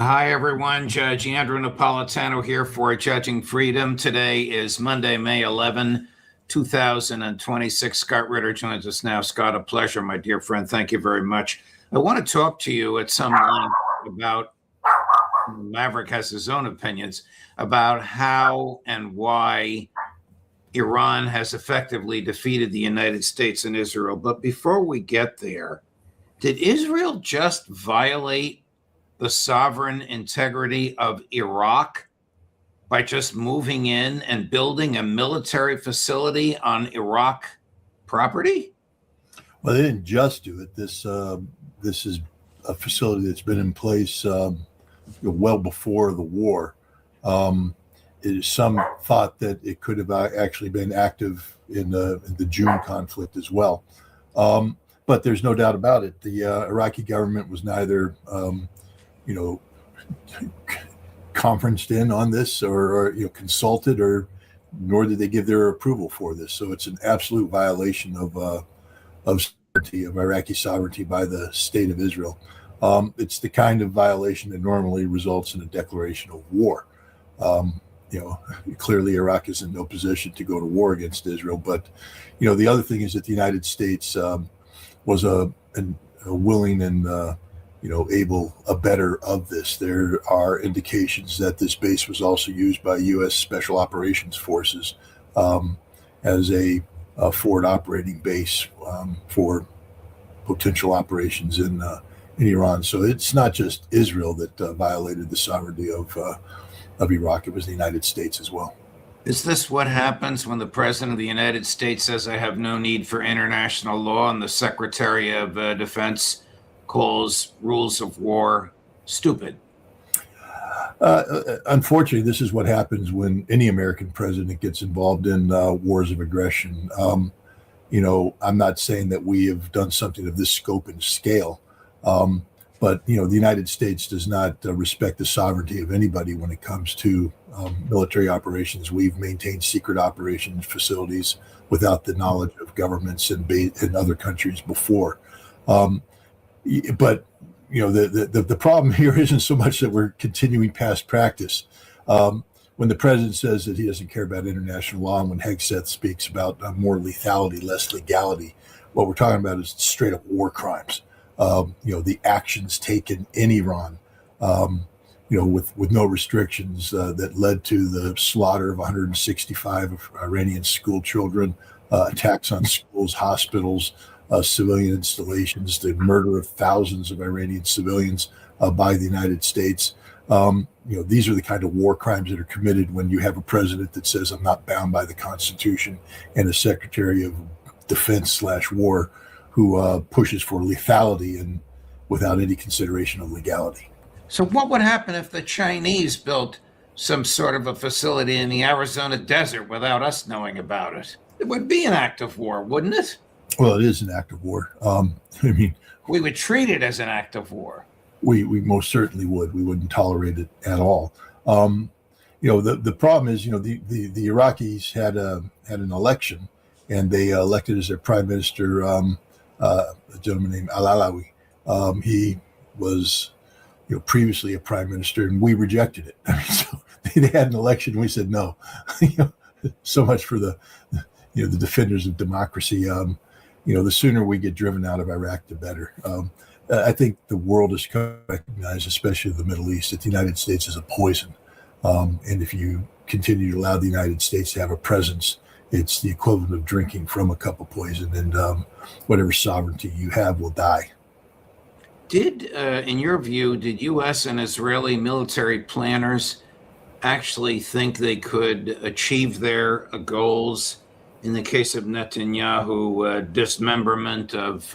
Hi, everyone. Judge Andrew Napolitano here for Judging Freedom. Today is Monday, May 11, 2026. Scott Ritter joins us now. Scott, a pleasure, my dear friend. Thank you very much. I want to talk to you at some length about, Maverick has his own opinions, about how and why Iran has effectively defeated the United States and Israel. But before we get there, did Israel just violate the sovereign integrity of Iraq by just moving in and building a military facility on Iraq property? Well, they didn't just do it. This is a facility that's been in place well before the war. Some thought that it could have actually been active in the June conflict as well. But there's no doubt about it. The Iraqi government was neither conferenced in on this or consulted, or nor did they give their approval for this. So it's an absolute violation of sovereignty, of Iraqi sovereignty by the state of Israel. It's the kind of violation that normally results in a declaration of war. Clearly Iraq is in no position to go to war against Israel. But the other thing is that the United States was a willing and able abettor of this. There are indications that this base was also used by U.S. Special Operations Forces as a forward operating base for potential operations in Iran. So it's not just Israel that violated the sovereignty of Iraq. It was the United States as well. Is this what happens when the President of the United States says, I have no need for international law, and the Secretary of Defense calls rules of war stupid? Unfortunately, this is what happens when any American president gets involved in wars of aggression. I'm not saying that we have done something of this scope and scale, but the United States does not respect the sovereignty of anybody when it comes to military operations. We've maintained secret operations facilities without the knowledge of governments in other countries before. But the problem here isn't so much that we're continuing past practice. When the president says that he doesn't care about international law, and when Hegseth speaks about more lethality, less legality, what we're talking about is straight up war crimes. The actions taken in Iran, with no restrictions that led to the slaughter of 165 Iranian school children, attacks on schools, hospitals, civilian installations, the murder of thousands of Iranian civilians by the United States. These are the kind of war crimes that are committed when you have a president that says, I'm not bound by the Constitution, and a Secretary of Defense/War who pushes for lethality and without any consideration of legality. So what would happen if the Chinese built some sort of a facility in the Arizona desert without us knowing about it? It would be an act of war, wouldn't it? Well, it is an act of war. We would treat it as an act of war. We most certainly would. We wouldn't tolerate it at all. The problem is, the Iraqis had an election, and they elected as their prime minister a gentleman named Al-Alawi. He was, previously a prime minister, and we rejected it. So they had an election, and we said no. So much for the defenders of democracy. The sooner we get driven out of Iraq, the better. I think the world has recognized, especially the Middle East, that the United States is a poison. And if you continue to allow the United States to have a presence, it's the equivalent of drinking from a cup of poison, and whatever sovereignty you have will die. In your view, did U.S. and Israeli military planners actually think they could achieve their goals? In the case of Netanyahu, dismemberment of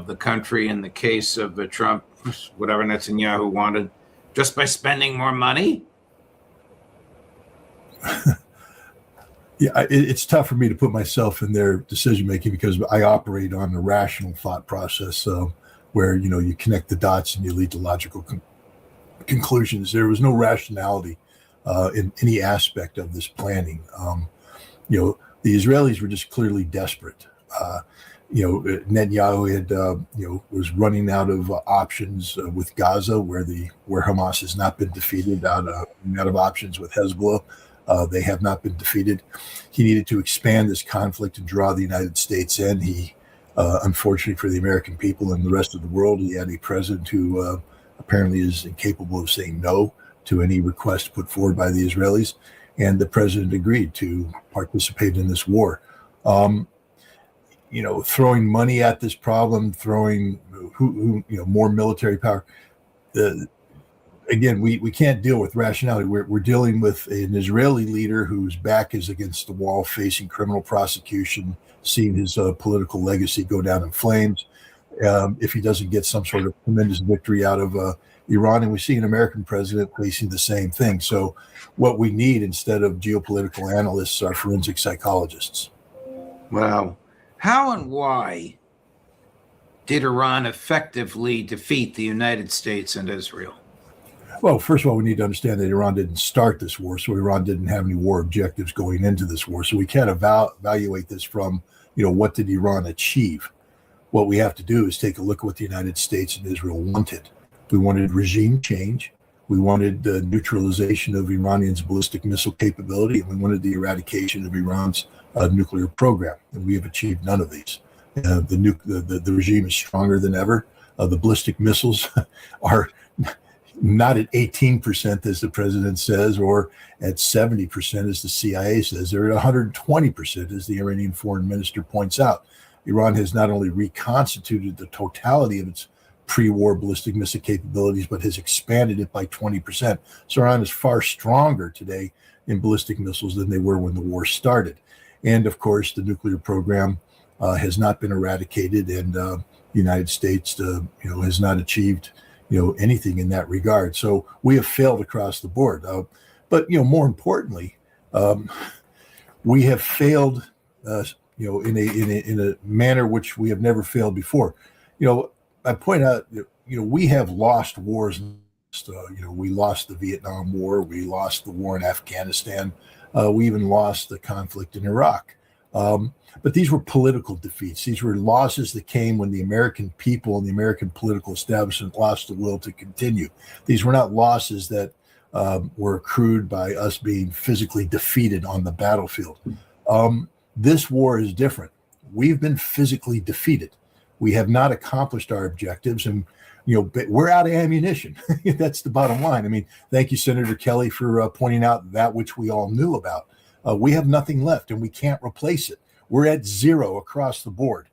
the country. In the case of Trump, whatever Netanyahu wanted, just by spending more money? Yeah, it's tough for me to put myself in their decision making because I operate on a rational thought process where you connect the dots and you lead to logical conclusions. There was no rationality in any aspect of this planning. The Israelis were just clearly desperate. Netanyahu had, was running out of options with Gaza, where Hamas has not been defeated, out of options with Hezbollah. They have not been defeated. He needed to expand this conflict and draw the United States in. He, unfortunately for the American people and the rest of the world, he had a president who apparently is incapable of saying no to any request put forward by the Israelis. And the president agreed to participate in this war. Throwing money at this problem, throwing more military power. Again, we can't deal with rationality. We're dealing with an Israeli leader whose back is against the wall, facing criminal prosecution, seeing his political legacy go down in flames if he doesn't get some sort of tremendous victory out of Iran. And we see an American president facing the same thing. So what we need instead of geopolitical analysts are forensic psychologists. Wow. How and why did Iran effectively defeat the United States and Israel? Well, first of all, we need to understand that Iran didn't start this war, so Iran didn't have any war objectives going into this war. So we can't evaluate this from, what did Iran achieve? What we have to do is take a look at what the United States and Israel wanted. We wanted regime change. We wanted the neutralization of Iranians' ballistic missile capability, and we wanted the eradication of Iran's nuclear program. And we have achieved none of these. The regime is stronger than ever. The ballistic missiles are not at 18%, as the president says, or at 70%, as the CIA says. They're at 120%, as the Iranian foreign minister points out. Iran has not only reconstituted the totality of its pre-war ballistic missile capabilities, but has expanded it by 20%. So Iran is far stronger today in ballistic missiles than they were when the war started. And of course, the nuclear program has not been eradicated, and the United States, has not achieved, anything in that regard. So we have failed across the board. But more importantly, we have failed, in a manner which we have never failed before. I point out, we have lost wars. We lost the Vietnam War. We lost the war in Afghanistan. We even lost the conflict in Iraq. But these were political defeats. These were losses that came when the American people and the American political establishment lost the will to continue. These were not losses that were accrued by us being physically defeated on the battlefield. This war is different. We've been physically defeated. We have not accomplished our objectives, and we're out of ammunition. That's the bottom line. I mean, thank you, Senator Kelly, for pointing out that which we all knew about. We have nothing left, and we can't replace it. We're at zero across the board,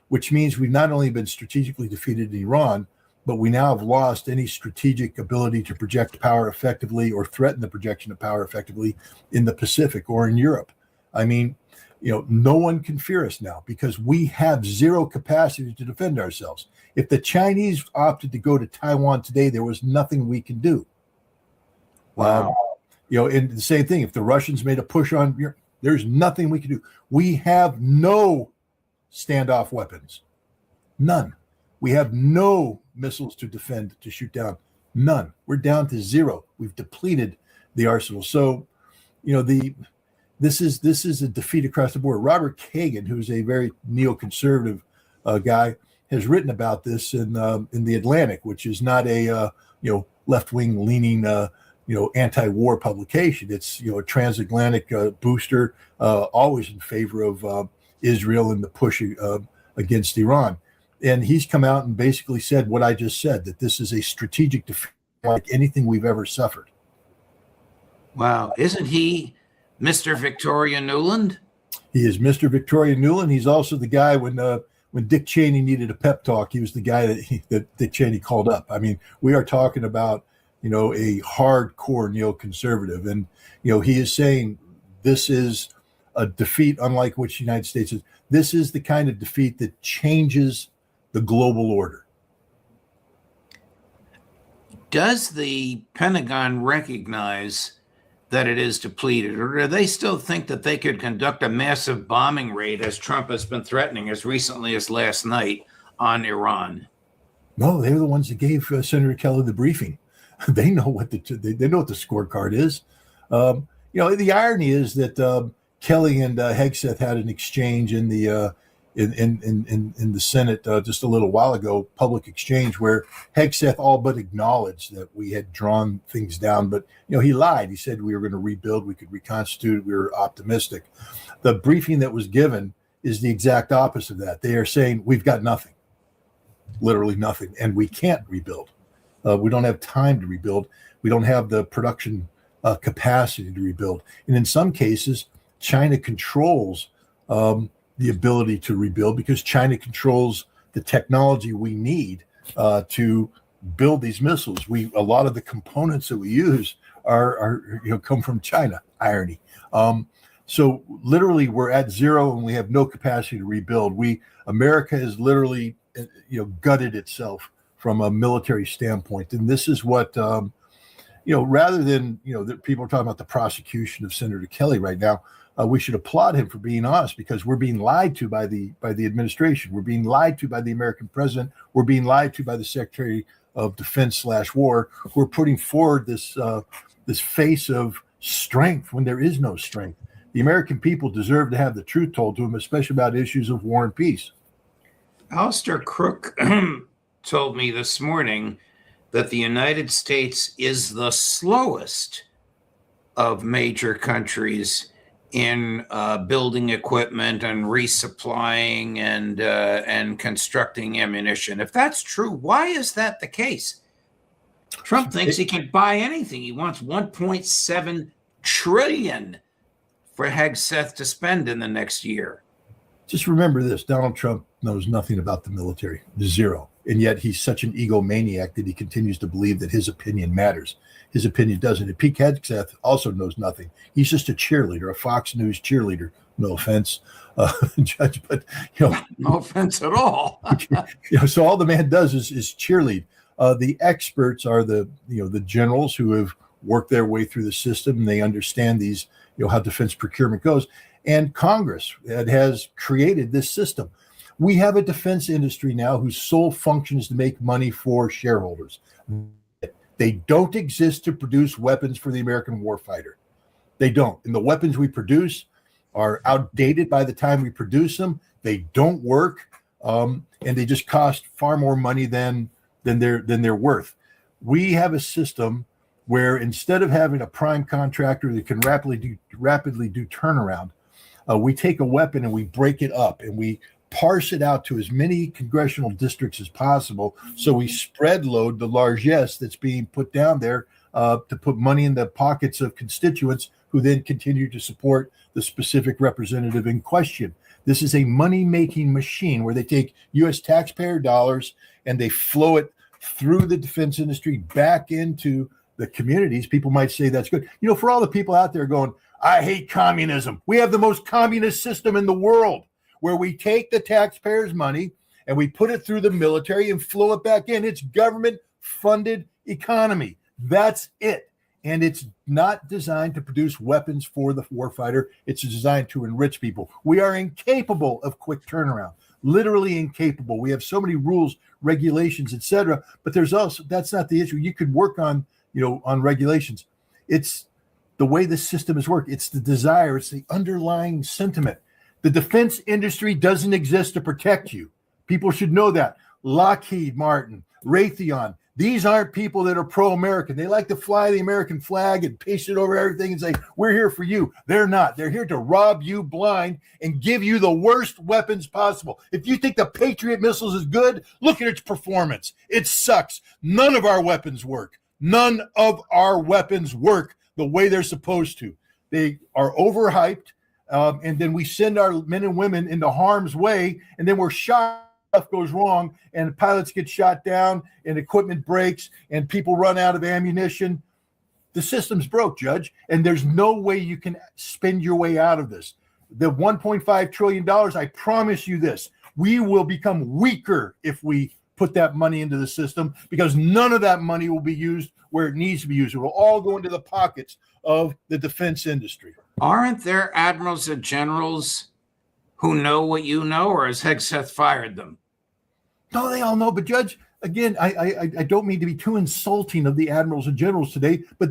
which means we've not only been strategically defeated in Iran, but we now have lost any strategic ability to project power effectively or threaten the projection of power effectively in the Pacific or in Europe. I mean, no one can fear us now because we have zero capacity to defend ourselves. If the Chinese opted to go to Taiwan today, there was nothing we can do. Wow. And the same thing, if the Russians made a push on Europe, there's nothing we can do. We have no standoff weapons. None. We have no missiles to defend, to shoot down. None. We're down to zero. We've depleted the arsenal. So, this is a defeat across the board. Robert Kagan, who's a very neoconservative guy, has written about this in the Atlantic, which is not a left-wing leaning anti-war publication. It's a transatlantic booster, always in favor of Israel and the push against Iran. And he's come out and basically said what I just said, that this is a strategic defeat like anything we've ever suffered. Wow. Isn't he Mr. Victoria Nuland? He is Mr. Victoria Nuland. He's also the guy when Dick Cheney needed a pep talk, he was the guy that Dick Cheney called up. I mean, we are talking about, a hardcore neoconservative. And, he is saying this is a defeat unlike which the United States is. This is the kind of defeat that changes the global order. Does the Pentagon recognize that it is depleted, or do they still think that they could conduct a massive bombing raid, as Trump has been threatening as recently as last night, on Iran? No, they're the ones that gave Senator Kelly the briefing. They know what they know what the scorecard is. The irony is that Kelly and Hegseth had an exchange in the in the Senate just a little while ago, public exchange, where Hegseth all but acknowledged that we had drawn things down. But, he lied. He said we were going to rebuild, we could reconstitute, we were optimistic. The briefing that was given is the exact opposite of that. They are saying we've got nothing, literally nothing, and we can't rebuild. We don't have time to rebuild. We don't have the production capacity to rebuild. And in some cases, China controls the ability to rebuild, because China controls the technology we need to build these missiles. A lot of the components that we use are come from China. Irony. So literally, we're at zero and we have no capacity to rebuild. America has literally gutted itself from a military standpoint, and this is what rather than people are talking about the prosecution of Senator Kelly right now. We should applaud him for being honest, because we're being lied to by the administration. We're being lied to by the American president. We're being lied to by the Secretary of Defense /War. We're putting forward this face of strength when there is no strength. The American people deserve to have the truth told to them, especially about issues of war and peace. Alistair Crook told me this morning that the United States is the slowest of major countries in building equipment and resupplying and constructing ammunition. If that's true, why is that the case? Trump thinks he can buy anything. He wants $1.7 trillion for Hegseth to spend in the next year. Just remember this: Donald Trump knows nothing about the military, zero. And yet he's such an egomaniac that he continues to believe that his opinion matters. His opinion doesn't. And Pete Hegseth also knows nothing. He's just a cheerleader, a Fox News cheerleader. No offense, Judge, but no offense at all. So all the man does is cheerlead. The experts are the generals who have worked their way through the system, and they understand these how defense procurement goes. And Congress that has created this system. We have a defense industry now whose sole function is to make money for shareholders. They don't exist to produce weapons for the American warfighter. They don't. And the weapons we produce are outdated by the time we produce them. They don't work, and they just cost far more money than they're worth. We have a system where instead of having a prime contractor that can rapidly do turnaround, we take a weapon and we break it up and we parse it out to as many congressional districts as possible. So we spread load the largesse that's being put down there to put money in the pockets of constituents who then continue to support the specific representative in question. This is a money-making machine where they take U.S. taxpayer dollars and they flow it through the defense industry back into the communities. People might say that's good. For all the people out there going, I hate communism. We have the most communist system in the world, where we take the taxpayers' money and we put it through the military and flow it back in. It's government-funded economy. That's it. And it's not designed to produce weapons for the warfighter. It's designed to enrich people. We are incapable of quick turnaround, literally incapable. We have so many rules, regulations, etc. But there's also, that's not the issue. You could work on regulations. It's the way the system is worked. It's the desire. It's the underlying sentiment. The defense industry doesn't exist to protect you. People should know that. Lockheed Martin, Raytheon, these aren't people that are pro-American. They like to fly the American flag and paste it over everything and say, we're here for you. They're not. They're here to rob you blind and give you the worst weapons possible. If you think the Patriot missiles is good, look at its performance. It sucks. None of our weapons work. None of our weapons work the way they're supposed to. They are overhyped. And then we send our men and women into harm's way, and then we're shot. Stuff goes wrong, and pilots get shot down, and equipment breaks, and people run out of ammunition. The system's broke, Judge, and there's no way you can spend your way out of this. The $1.5 trillion, I promise you this, we will become weaker if we put that money into the system, because none of that money will be used where it needs to be used. It will all go into the pockets of the defense industry. Aren't there admirals and generals who know what you know, or has Hegseth fired them? No, they all know. But Judge, again, I don't mean to be too insulting of the admirals and generals today, but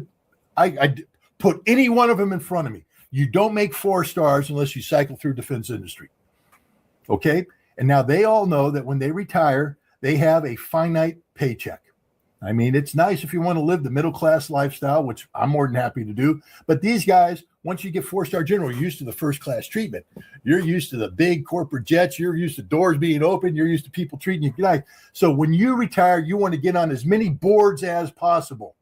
I put any one of them in front of me. You don't make 4 stars unless you cycle through defense industry. Okay. And now they all know that when they retire, they have a finite paycheck. I mean, it's nice if you want to live the middle class lifestyle, which I'm more than happy to do. But these guys, once you get 4-star general, you're used to the first class treatment. You're used to the big corporate jets. You're used to doors being open. You're used to people treating you nice. So when you retire, you want to get on as many boards as possible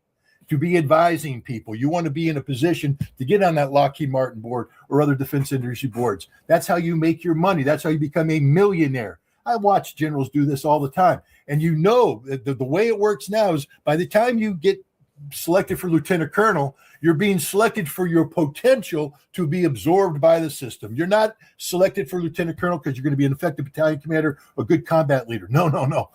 to be advising people. You want to be in a position to get on that Lockheed Martin board or other defense industry boards. That's how you make your money. That's how you become a millionaire. I watch generals do this all the time. And you know, the way it works now is by the time you get selected for lieutenant colonel, you're being selected for your potential to be absorbed by the system. You're not selected for lieutenant colonel because you're going to be an effective battalion commander, a good combat leader. No.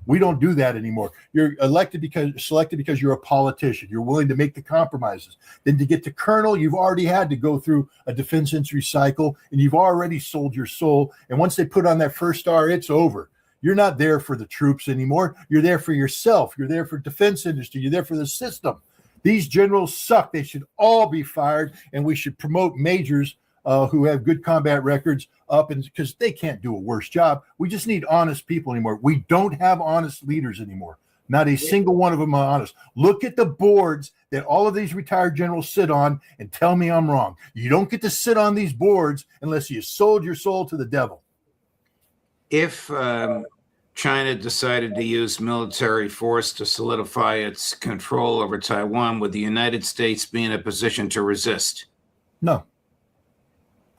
We don't do that anymore. You're selected because you're a politician. You're willing to make the compromises. Then to get to colonel, you've already had to go through a defense industry cycle, and you've already sold your soul. And once they put on that first star, it's over. You're not there for the troops anymore. You're there for yourself. You're there for defense industry. You're there for the system. These generals suck. They should all be fired, and we should promote majors who have good combat records up, and because they can't do a worse job. We just need honest people anymore. We don't have honest leaders anymore. Not a single one of them are honest. Look at the boards that all of these retired generals sit on and tell me I'm wrong. You don't get to sit on these boards unless you sold your soul to the devil. If China decided to use military force to solidify its control over Taiwan, would the United States be in a position to resist? No.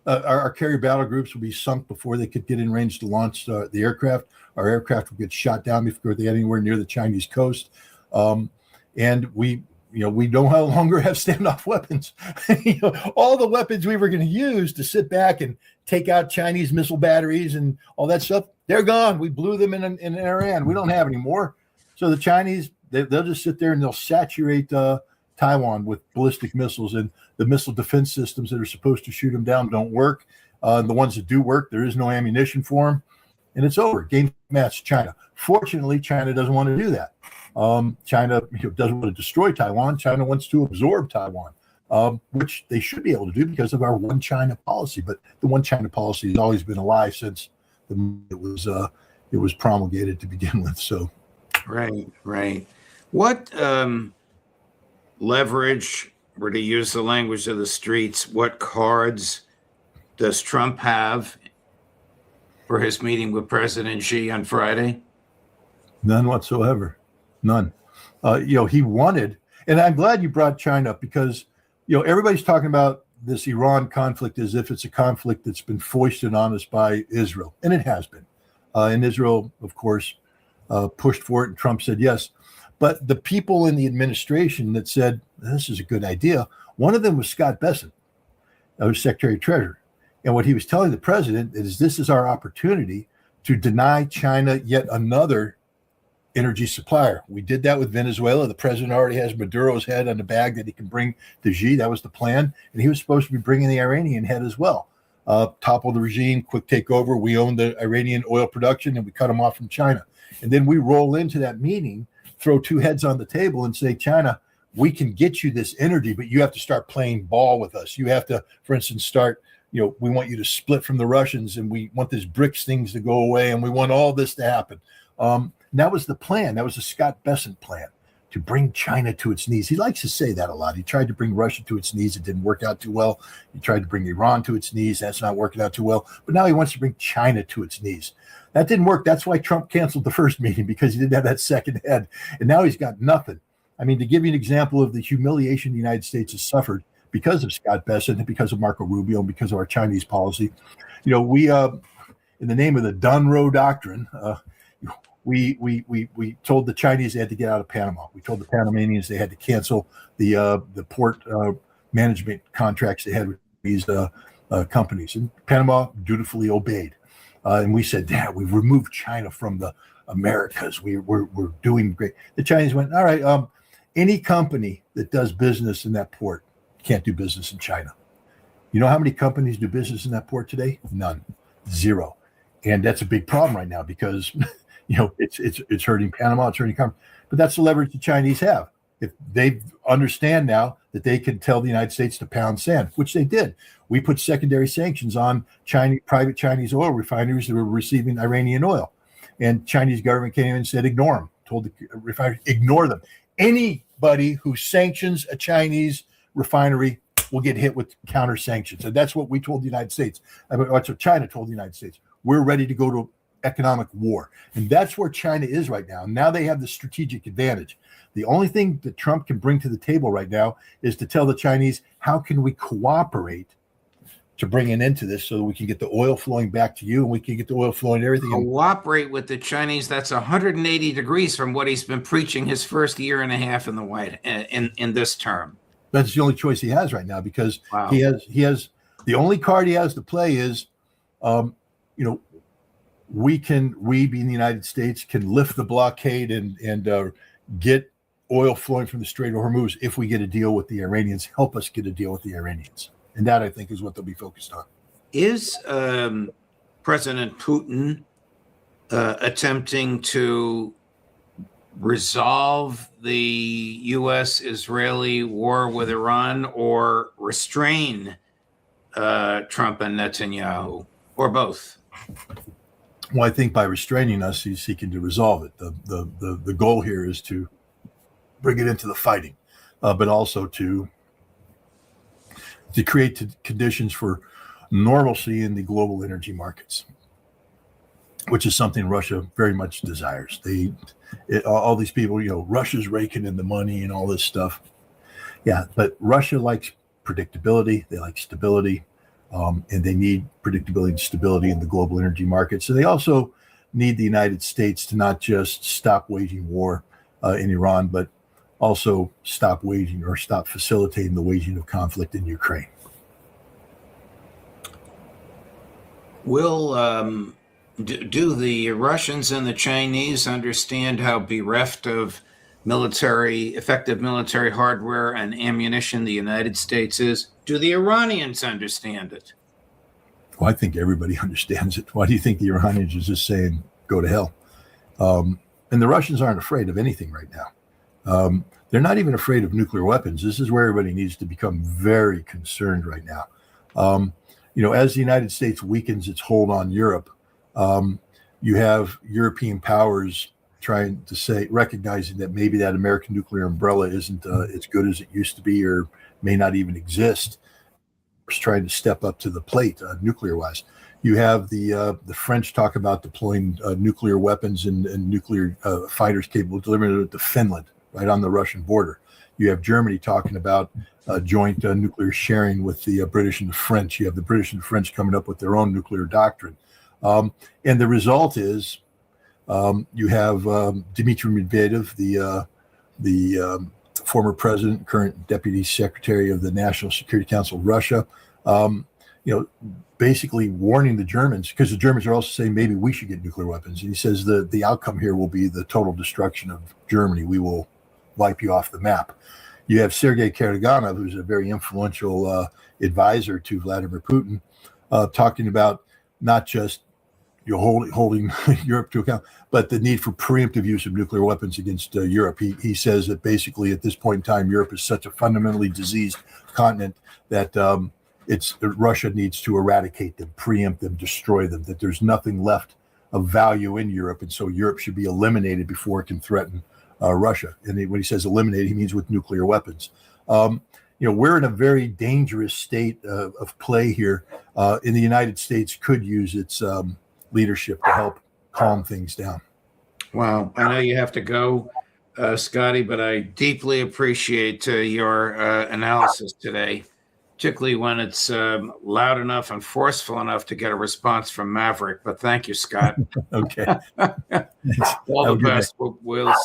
Our carrier battle groups will be sunk before they could get in range to launch the aircraft. Our aircraft will get shot down before they get anywhere near the Chinese coast. And we no longer have standoff weapons. All the weapons we were going to use to sit back and take out Chinese missile batteries and all that stuff, they're gone. We blew them in Iran. We don't have any more. So the Chinese, they'll just sit there and they'll saturate Taiwan with ballistic missiles, and the missile defense systems that are supposed to shoot them down don't work. The ones that do work, there is no ammunition for them, and it's over. Game match China. Fortunately, China doesn't want to do that. China doesn't want to destroy Taiwan. China wants to absorb Taiwan, which they should be able to do because of our one China policy. But the one China policy has always been a lie since it was promulgated to begin with. So, right. What leverage, or to use the language of the streets, what cards does Trump have for his meeting with President Xi on Friday? None whatsoever. None. He wanted, and I'm glad you brought China up because, everybody's talking about this Iran conflict as if it's a conflict that's been foisted on us by Israel, and it has been. And Israel, of course, pushed for it, and Trump said yes. But the people in the administration that said, this is a good idea, one of them was Scott Bessent, who's Secretary of Treasury. And what he was telling the president is this is our opportunity to deny China yet another energy supplier. We did that with Venezuela. The president already has Maduro's head on the bag that he can bring to Xi. That was the plan. And he was supposed to be bringing the Iranian head as well. Topple the regime, quick takeover. We own the Iranian oil production and we cut them off from China. And then we roll into that meeting, throw two heads on the table and say, China, we can get you this energy, but you have to start playing ball with us. You have to, for instance, we want you to split from the Russians, and we want this BRICS things to go away, and we want all this to happen. That was the plan. That was the Scott Bessent plan, to bring China to its knees. He likes to say that a lot. He tried to bring Russia to its knees. It didn't work out too well. He tried to bring Iran to its knees. That's not working out too well. But now he wants to bring China to its knees. That didn't work. That's why Trump canceled the first meeting, because he didn't have that second head. And now he's got nothing. I mean, to give you an example of the humiliation the United States has suffered because of Scott Bessent and because of Marco Rubio and because of our Chinese policy, we, in the name of the Dunroe Doctrine, we told the Chinese they had to get out of Panama. We told the Panamanians they had to cancel the port management contracts they had with these companies. And Panama dutifully obeyed. And we said, we've removed China from the Americas. We're doing great. The Chinese went, all right, any company that does business in that port can't do business in China. You know how many companies do business in that port today? None. Zero. And that's a big problem right now because it's hurting Panama, it's hurting companies. But that's the leverage the Chinese have. if they understand now that they can tell the United States to pound sand, which they did. We put secondary sanctions on private Chinese oil refineries that were receiving Iranian oil. And Chinese government came in and said, ignore them, told the refinery, ignore them. Anybody who sanctions a Chinese refinery will get hit with counter sanctions. And that's what we told the United States. That's what China told the United States. We're ready to go to economic war. And that's where China is right now. Now they have the strategic advantage. The only thing that Trump can bring to the table right now is to tell the Chinese, how can we cooperate to bring an end to this so that we can get the oil flowing back to you and we can get the oil flowing and everything. Cooperate with the Chinese. That's 180 degrees from what he's been preaching his first year and a half in the White in this term. That's the only choice he has right now, because he has the only card he has to play is, we being the United States can lift the blockade and get oil flowing from the Strait of Hormuz if we get a deal with the Iranians, help us get a deal with the Iranians. And that, I think, is what they'll be focused on. Is President Putin attempting to resolve the U.S.-Israeli war with Iran or restrain Trump and Netanyahu, or both? Well, I think by restraining us, he's seeking to resolve it. The goal here is to bring it into the fighting, but also to create conditions for normalcy in the global energy markets, which is something Russia very much desires. All these people, Russia's raking in the money and all this stuff. Yeah, but Russia likes predictability. They like stability, and they need predictability and stability in the global energy market. So they also need the United States to not just stop waging war in Iran, but also stop facilitating the waging of conflict in Ukraine. Will do the Russians and the Chinese understand how bereft of effective military hardware and ammunition the United States is? Do the Iranians understand it? Well, I think everybody understands it. Why do you think the Iranians are just saying, go to hell? And the Russians aren't afraid of anything right now. They're not even afraid of nuclear weapons. This is where everybody needs to become very concerned right now. As the United States weakens its hold on Europe, you have European powers trying to recognizing that maybe that American nuclear umbrella isn't as good as it used to be, or may not even exist. It's trying to step up to the plate nuclear-wise. You have the French talk about deploying nuclear weapons and nuclear fighters capable of delivering it to Finland, right on the Russian border. You have Germany talking about joint nuclear sharing with the British and the French. You have the British and the French coming up with their own nuclear doctrine. And the result is you have Dmitry Medvedev, the former president, current deputy secretary of the National Security Council of Russia, basically warning the Germans, because the Germans are also saying maybe we should get nuclear weapons. And he says the outcome here will be the total destruction of Germany. We will wipe you off the map. You have Sergei Karaganov, who's a very influential advisor to Vladimir Putin, talking about not just holding Europe to account, but the need for preemptive use of nuclear weapons against Europe. He says that basically at this point in time, Europe is such a fundamentally diseased continent that Russia needs to eradicate them, preempt them, destroy them, that there's nothing left of value in Europe. And so Europe should be eliminated before it can threaten Russia. And when he says eliminate, he means with nuclear weapons. We're in a very dangerous state of play here. In the United States could use its leadership to help calm things down. Wow. I know you have to go, Scotty, but I deeply appreciate your analysis today, particularly when it's loud enough and forceful enough to get a response from Maverick. But thank you, Scott. Okay. All the best. We'll see.